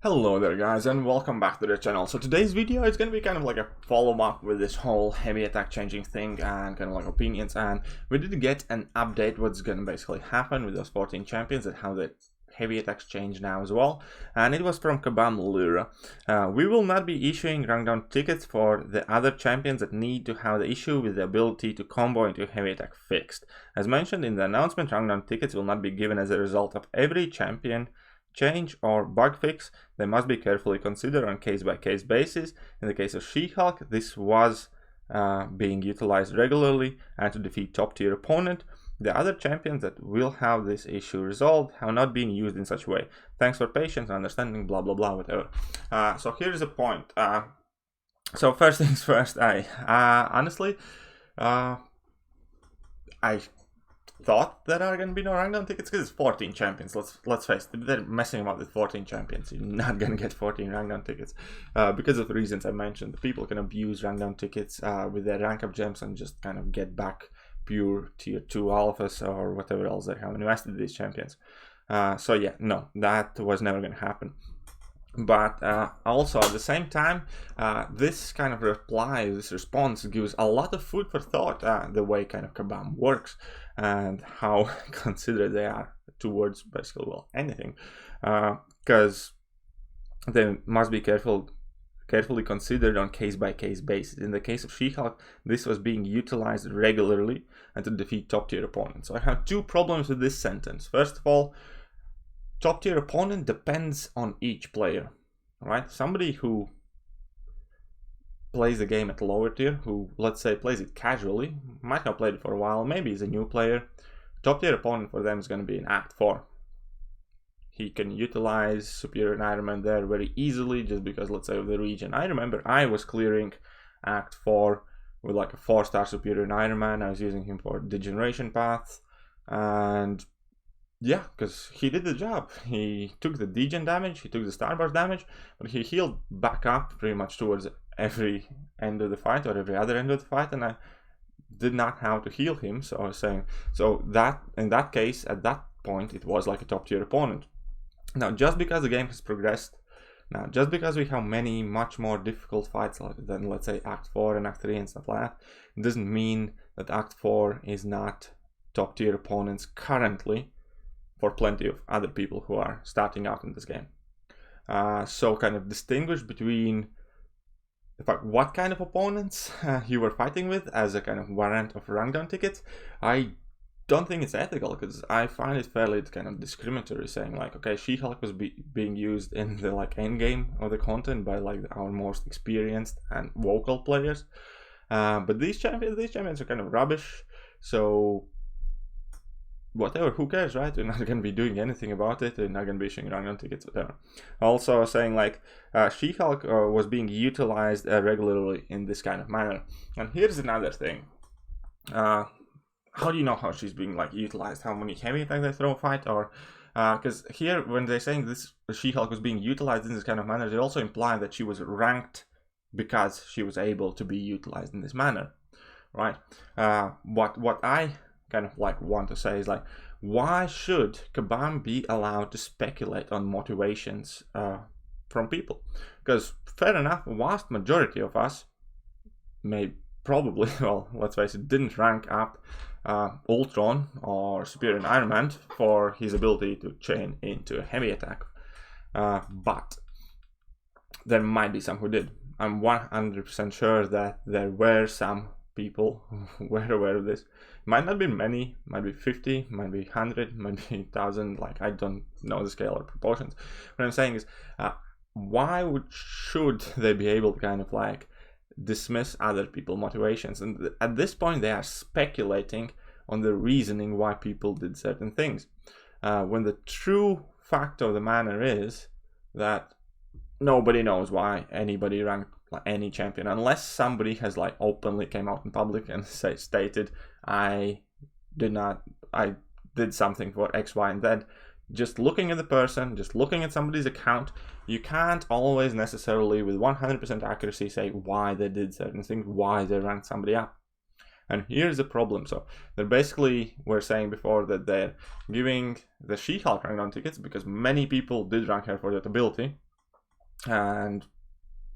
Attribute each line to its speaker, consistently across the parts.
Speaker 1: Hello there guys, and welcome back to the channel. So today's video is going to be kind of like a follow-up with this whole heavy attack changing thing and kind of like opinions, and we did get an update what's going to basically happen with those 14 champions and how the heavy attacks change now as well, and it was from KABAM Lura. We will not be issuing rank down tickets for the other champions that need to have the issue with the ability to combo into heavy attack fixed. As mentioned in the announcement, rank down tickets will not be given as a result of every champion change or bug fix. They must be carefully considered on case-by-case basis. In the case of She-Hulk, this was being utilized regularly and to defeat top-tier opponent. The other champions that will have this issue resolved have not been used in such a way. Thanks for patience and understanding, blah blah blah, whatever. So here's the point. So first things first, honestly, I thought there are going to be no rank down tickets because it's 14 champions. Let's face it, they're messing about with 14 champions. You're not going to get 14 rank down tickets because of the reasons I mentioned. People can abuse rank down tickets with their rank up gems and just kind of get back pure tier 2 alphas or whatever else they have invested in these champions. So yeah, no, that was never going to happen. But also at the same time, this kind of this response gives a lot of food for thought, the way kind of KABAM works and how considerate they are towards basically, well, anything, because they must be carefully considered on case-by-case basis. In the case of She-Hulk, this was being utilized regularly and to defeat top-tier opponents. So I have two problems with this sentence. First of all, top-tier opponent depends on each player, right? Somebody who plays the game at lower tier, who, let's say, plays it casually, might have played it for a while, maybe is a new player. Top-tier opponent for them is going to be in Act 4. He can utilize superior environment there very easily just because, let's say, of the region. I remember I was clearing Act 4 with like a 4-star superior environment. I was using him for degeneration paths, and yeah, because he did the job. He took the degen damage, he took the starburst damage, but he healed back up pretty much towards every end of the fight or every other end of the fight, and I did not have to heal him. So I was saying, so that in that case, at that point, it was like a top tier opponent. Now, just because the game has progressed, now just because we have many much more difficult fights than, let's say, Act 4 and Act 3 and stuff like that, it doesn't mean that Act 4 is not top tier opponents currently for plenty of other people who are starting out in this game. So kind of distinguish between the fact what kind of opponents you were fighting with as a kind of warrant of rank down tickets. I don't think it's ethical, because I find it fairly kind of discriminatory, saying like, okay, She-Hulk was being used in the like end game of the content by like our most experienced and vocal players, but these champions are kind of rubbish. So whatever, who cares, right? We're not going to be doing anything about it. We're not going to be issuing rank down tickets, whatever. Also saying like She-Hulk was being utilized regularly in this kind of manner. And here's another thing. How do you know how she's being like utilized? How many heavy attacks they throw a fight? Or because here when they're saying this She-Hulk was being utilized in this kind of manner, they also imply that she was ranked because she was able to be utilized in this manner, right? What I kind of like want to say is like, why should KABAM be allowed to speculate on motivations from people? Because fair enough, a vast majority of us probably, well, let's face it, didn't rank up Ultron or Superior Environment for his ability to chain into a heavy attack, but there might be some who did. I'm 100% sure that there were some people who were aware of this. Might not be many, might be 50, might be 100, might be 1,000, like I don't know the scale or proportions. What I'm saying is, why should they be able to kind of like dismiss other people's motivations? And at this point they are speculating on the reasoning why people did certain things, when the true fact of the matter is that nobody knows why anybody ranked any champion, unless somebody has like openly came out in public and stated, I did something for X, Y, and Z. Just looking at the person, just looking at somebody's account, you can't always necessarily with 100% accuracy say why they did certain things, why they ranked somebody up. And here's the problem. So they're basically, we're saying before that they're giving the She-Hulk rank down tickets because many people did rank her for that ability. and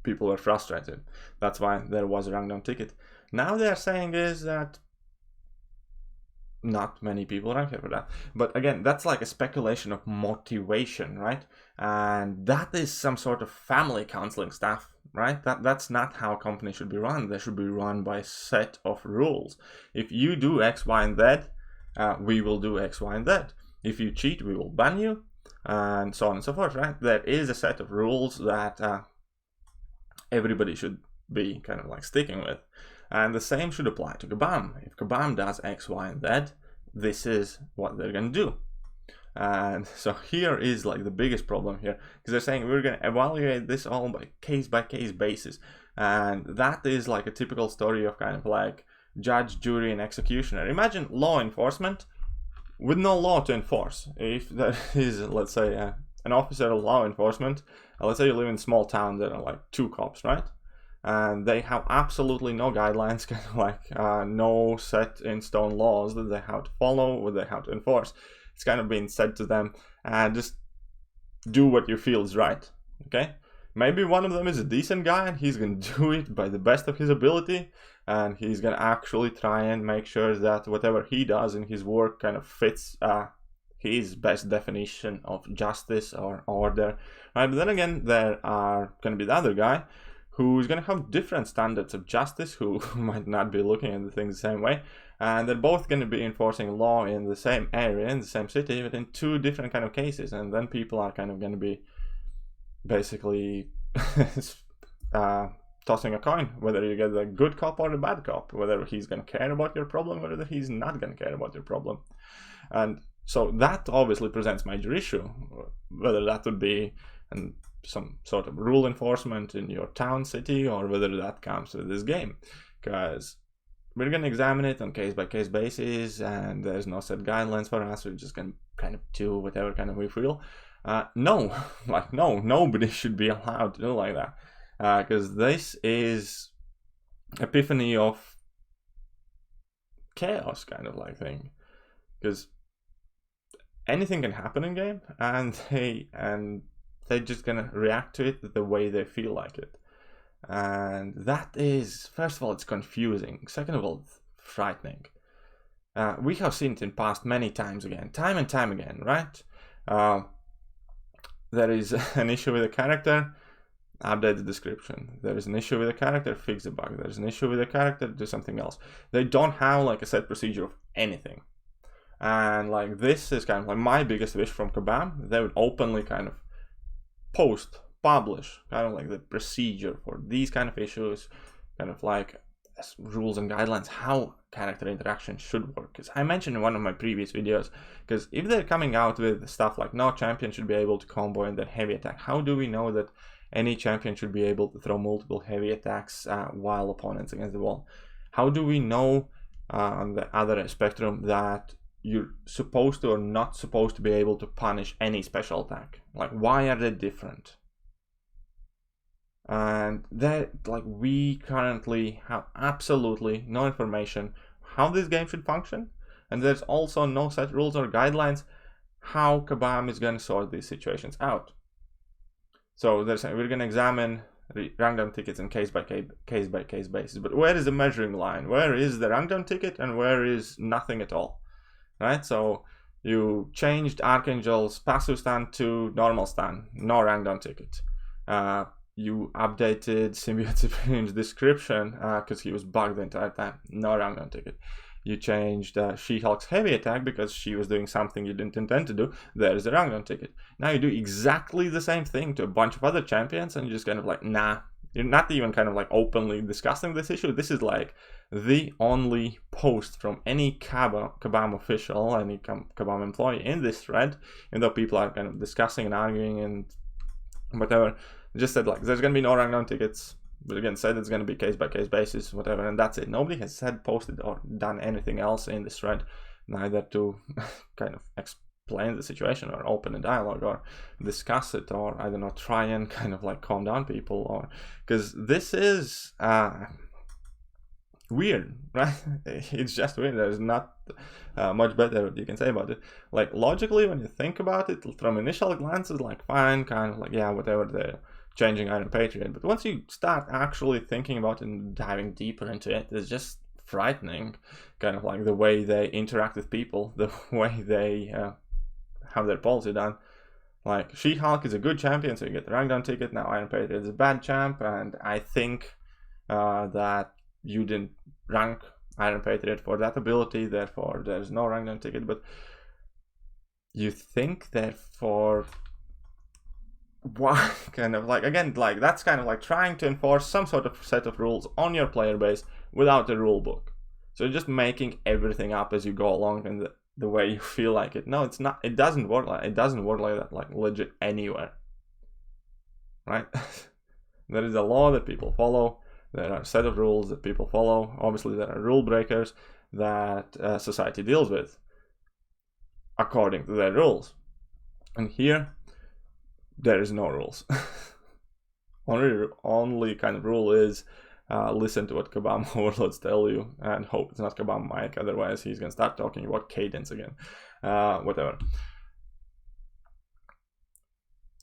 Speaker 1: people were frustrated. That's why there was a rank down ticket. Now they're saying is that not many people rank here for that. But again, that's like a speculation of motivation, right? And that is some sort of family counseling stuff, right? That's not how companies should be run. They should be run by a set of rules. If you do X, Y, and Z, we will do X, Y, and Z. If you cheat, we will ban you, and so on and so forth, right? There is a set of rules that everybody should be kind of like sticking with. And the same should apply to KABAM. If KABAM does X, Y, and Z, this is what they're going to do. And so here is like the biggest problem here, because they're saying we're going to evaluate this all by case basis. And that is like a typical story of kind of like judge, jury, and executioner. Imagine law enforcement with no law to enforce. If there is, let's say, an officer of law enforcement, let's say you live in a small town, there are like 2 cops, right? And they have absolutely no guidelines, kind of like no set in stone laws that they have to follow, what they have to enforce. It's kind of being said to them, just do what you feel is right, okay? Maybe one of them is a decent guy and he's going to do it by the best of his ability, and he's going to actually try and make sure that whatever he does in his work kind of fits his best definition of justice or order, right? But then again, there are going to be the other guy who's going to have different standards of justice, who might not be looking at the things the same way, and they're both going to be enforcing law in the same area, in the same city, but in 2 different kind of cases, and then people are kind of going to be basically tossing a coin, whether you get a good cop or a bad cop, whether he's going to care about your problem, or whether he's not going to care about your problem. And so that obviously presents major issue, whether that would be some sort of rule enforcement in your town, city, or whether that comes with this game, because we're going to examine it on case-by-case basis, and there's no set guidelines for us. We're just going to kind of do whatever kind of we feel. No, nobody should be allowed to do like that, because this is epiphany of chaos kind of like thing, because anything can happen in game, and they're just gonna react to it the way they feel like it. And that is, first of all, it's confusing. Second of all, it's frightening. We have seen it in past many times again, time and time again, right? There is an issue with a character, update the description. There is an issue with a character, fix the bug. There's an issue with a character, do something else. They don't have like a set procedure of anything. And like this is kind of like my biggest wish from KABAM. They would openly kind of publish kind of like the procedure for these kind of issues, kind of like rules and guidelines how character interaction should work. Because I mentioned in one of my previous videos, because if they're coming out with stuff like no champion should be able to combo and then heavy attack, how do we know that any champion should be able to throw multiple heavy attacks while opponents against the wall? How do we know on the other spectrum that you're supposed to or not supposed to be able to punish any special attack? Like, why are they different? And that, like, we currently have absolutely no information how this game should function, and there's also no set rules or guidelines how KABAM is going to sort these situations out. So we're going to examine rank down tickets on case by case basis. But where is the measuring line? Where is the rank down ticket and where is nothing at all? Right? So you changed Archangel's passive stun to normal stun, no rank down ticket. You updated Symbiote Superior's description because he was bugged the entire time, no rank down ticket. You changed She-Hulk's heavy attack because she was doing something you didn't intend to do, there's a rank down ticket. Now you do exactly the same thing to a bunch of other champions and you're just kind of like, nah, you're not even kind of like openly discussing this issue. This is like the only post from any KABAM official, any KABAM employee in this thread, even though people are kind of discussing and arguing and whatever, just said like there's going to be no rank down tickets, but again said it's going to be case by case basis, whatever, and that's it. Nobody has said, posted, or done anything else in this thread, neither to kind of explain the situation or open a dialogue or discuss it, or I don't know, try and kind of like calm down people, or because this is weird, right? It's just weird. There's not much better what you can say about it. Like, logically, when you think about it, from initial glances, like, fine, kind of like, yeah, whatever, they're changing Iron Patriot. But once you start actually thinking about it and diving deeper into it, it's just frightening, kind of like the way they interact with people, the way they have their policy done. Like, She-Hulk is a good champion, so you get the rank down ticket. Now Iron Patriot is a bad champ, and I think that you didn't rank Iron Patriot for that ability, therefore there's no rank down ticket. But you think, therefore, why? Kind of like, again, like, that's kind of like trying to enforce some sort of set of rules on your player base without a rule book. So you're just making everything up as you go along in the way you feel like it. No, it's not. It doesn't work like that, like, legit anywhere, right? There is a law that people follow. There are a set of rules that people follow. Obviously, there are rule breakers that society deals with according to their rules. And here, there is no rules. Only kind of rule is listen to what KABAM overlords tell you and hope it's not KABAM Mike, otherwise he's gonna start talking about cadence again. Whatever.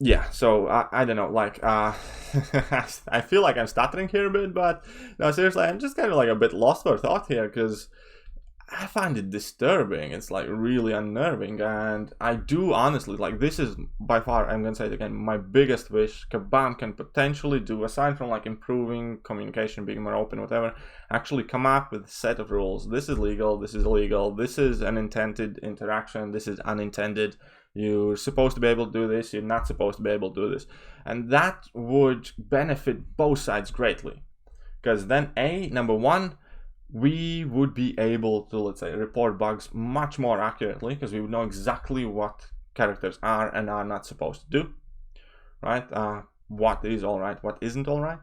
Speaker 1: Yeah, so I don't know, like, I feel like I'm stuttering here a bit, but no, seriously, I'm just kind of like a bit lost for thought here, because I find it disturbing. It's like really unnerving, and I do honestly, like, this is by far, I'm gonna say it again, my biggest wish KABAM can potentially do, aside from like improving communication, being more open, whatever, actually come up with a set of rules. This is legal, this is illegal, this is an intended interaction, this is unintended. You're supposed to be able to do this, you're not supposed to be able to do this. And that would benefit both sides greatly. Because then, number one, we would be able to, let's say, report bugs much more accurately, because we would know exactly what characters are and are not supposed to do, right? What is alright, what isn't alright.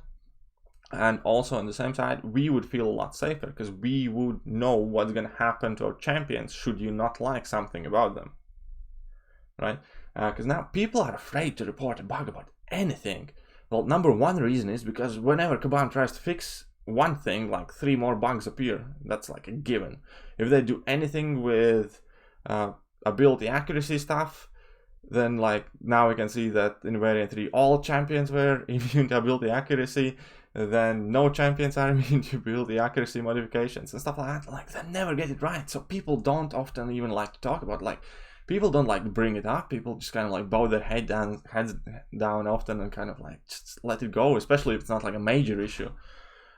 Speaker 1: And also on the same side, we would feel a lot safer, because we would know what's going to happen to our champions should you not like something about them. Right? Because now people are afraid to report a bug about anything. Well, number one reason is because whenever KABAM tries to fix one thing, like 3 more bugs appear. That's like a given. If they do anything with ability accuracy stuff, then like now we can see that in variant 3 all champions were immune to ability accuracy, then no champions are immune to ability accuracy modifications and stuff like that. Like, they never get it right, so people don't often even like to talk about, like, people don't like to bring it up. People just kind of like bow their heads down often and kind of like just let it go, especially if it's not like a major issue.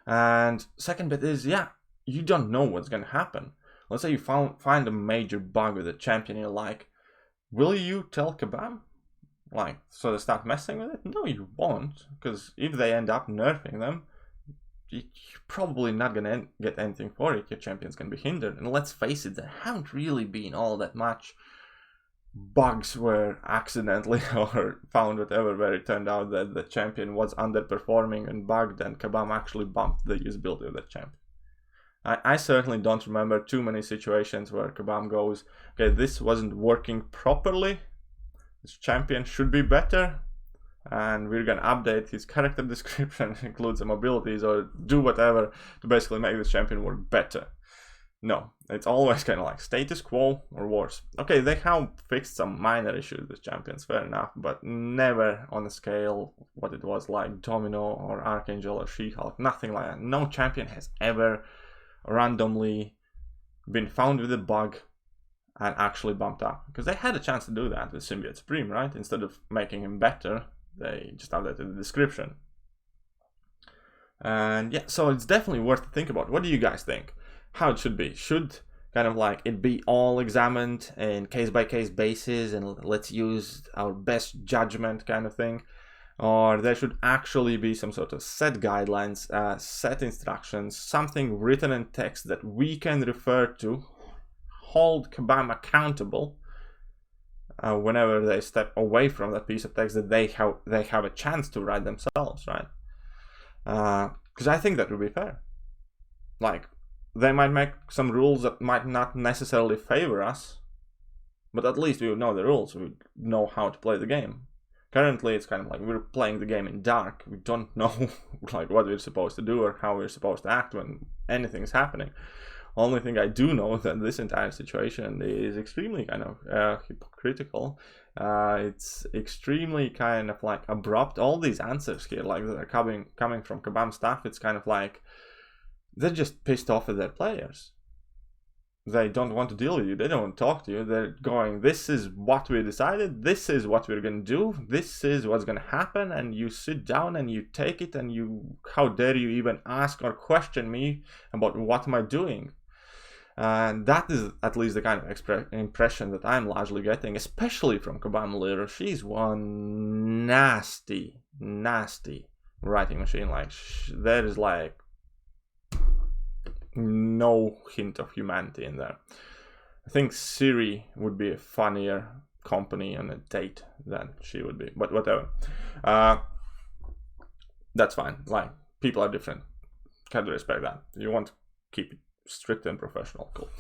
Speaker 1: And second bit is, yeah, you don't know what's going to happen. Let's say you find a major bug with a champion you like. Will you tell KABAM? Like, so they start messing with it? No, you won't. Because if they end up nerfing them, you're probably not going to get anything for it. Your champions can be hindered. And let's face it, there haven't really been all that much bugs were accidentally or found whatever, where it turned out that the champion was underperforming and bugged and KABAM actually bumped the usability of that champion. I certainly don't remember too many situations where KABAM goes, okay, this wasn't working properly, this champion should be better, and we're gonna update his character description, include some abilities or do whatever to basically make this champion work better. No, it's always kind of like status quo or worse. Okay, they have fixed some minor issues with champions, fair enough, but never on a scale what it was like Domino or Archangel or She-Hulk, nothing like that. No champion has ever randomly been found with a bug and actually bumped up. Because they had a chance to do that with Symbiote Supreme, right? Instead of making him better, they just updated the description. And yeah, so it's definitely worth to think about. What do you guys think? How it should be? Should kind of like it be all examined in case-by-case basis and let's use our best judgment kind of thing? Or there should actually be some sort of set guidelines, set instructions, something written in text that we can refer to, hold KABAM accountable whenever they step away from that piece of text that they have a chance to write themselves, right? Because I think that would be fair. Like, they might make some rules that might not necessarily favor us, but at least we would know the rules, we would know how to play the game. Currently, it's kind of like we're playing the game in dark. We don't know like what we're supposed to do or how we're supposed to act when anything is happening. Only thing I do know that this entire situation is extremely kind of hypocritical. It's extremely kind of like abrupt. All these answers here, like that are coming from KABAM staff, it's kind of like they're just pissed off at their players. They don't want to deal with you. They don't want to talk to you. They're going, this is what we decided. This is what we're going to do. This is what's going to happen. And you sit down and you take it, and you, how dare you even ask or question me about what am I doing? And that is at least the kind of impression that I'm largely getting, especially from KABAM leader. She's one nasty writing machine. Like, there is like no hint of humanity in there. I think Siri would be a funnier company on a date than she would be, but whatever. That's fine. Like, people are different. Can't respect that. You want to keep it strict and professional, cool.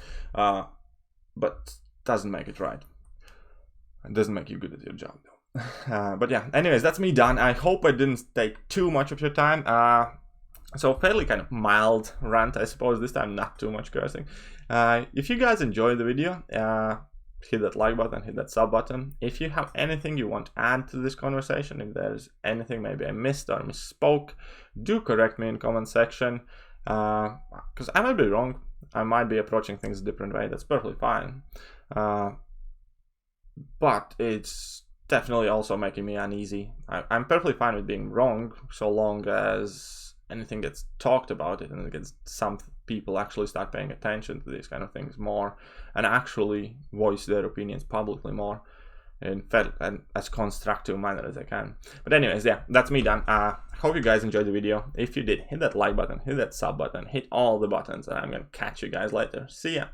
Speaker 1: But doesn't make it right. It doesn't make you good at your job, though. But yeah, anyways, that's me done. I hope I didn't take too much of your time. So fairly kind of mild rant, I suppose, this time not too much cursing. If you guys enjoyed the video, hit that like button, hit that sub button. If you have anything you want to add to this conversation, if there's anything maybe I missed or misspoke, do correct me in comment section, because I might be wrong. I might be approaching things a different way. That's perfectly fine. But it's definitely also making me uneasy. I'm perfectly fine with being wrong, so long as anything gets talked about it and some people actually start paying attention to these kind of things more and actually voice their opinions publicly more in as constructive manner as I can. But anyways, yeah, that's me done. Hope you guys enjoyed the video. If you did, hit that like button, hit that sub button, hit all the buttons, and I'm gonna catch you guys later. See ya.